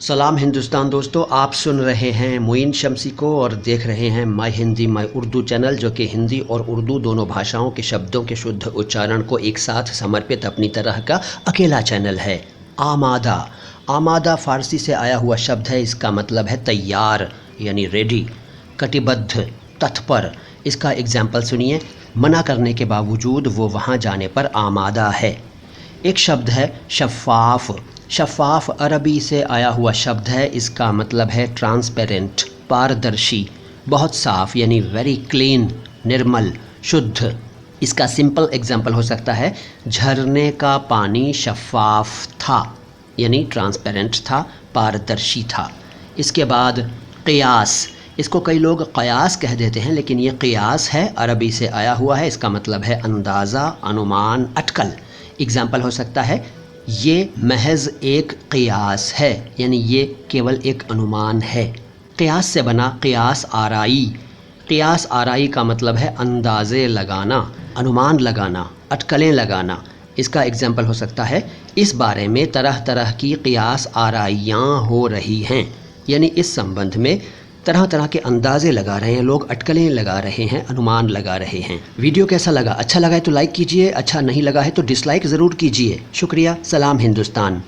سلام ہندوستان دوستو، آپ سن رہے ہیں معین شمسی کو اور دیکھ رہے ہیں مائی ہندی مائی اردو چینل، جو کہ ہندی اور اردو دونوں بھاشاؤں کے شبدوں کے شدھ اچارن کو ایک ساتھ سمرپت اپنی طرح کا اکیلا چینل ہے۔ آمادہ آمادہ فارسی سے آیا ہوا شبد ہے، اس کا مطلب ہے تیار یعنی ریڈی۔ کٹی بدھ تتپر، اس کا اگزامپل سنیے، منع کرنے کے باوجود وہ وہاں جانے پر آمادہ ہے۔ ایک شبد ہے شفاف۔ شفاف عربی سے آیا ہوا شبد ہے، اس کا مطلب ہے ٹرانسپیرنٹ، پاردرشی، بہت صاف یعنی ویری کلین، نرمل، شدھ۔ اس کا سمپل ایگزامپل ہو سکتا ہے جھرنے کا پانی شفاف تھا، یعنی ٹرانسپیرنٹ تھا، پاردرشی تھا۔ اس کے بعد قیاس، اس کو کئی لوگ قیاس کہہ دیتے ہیں، لیکن یہ قیاس ہے، عربی سے آیا ہوا ہے، اس کا مطلب ہے اندازہ، انومان، اٹکل۔ ایگزامپل ہو سکتا ہے یہ محض ایک قیاس ہے، یعنی یہ کیول ایک انومان ہے۔ قیاس سے بنا قیاس آرائی۔ قیاس آرائی کا مطلب ہے اندازے لگانا، انومان لگانا، اٹکلیں لگانا۔ اس کا ایگزامپل ہو سکتا ہے اس بارے میں طرح طرح کی قیاس آرائیاں ہو رہی ہیں، یعنی اس سمبندھ میں طرح طرح کے اندازے لگا رہے ہیں لوگ، اٹکلیں لگا رہے ہیں، انومان لگا رہے ہیں۔ ویڈیو کیسا لگا؟ اچھا لگا ہے تو لائک کیجئے، اچھا نہیں لگا ہے تو ڈس لائک ضرور کیجئے۔ شکریہ۔ سلام ہندوستان۔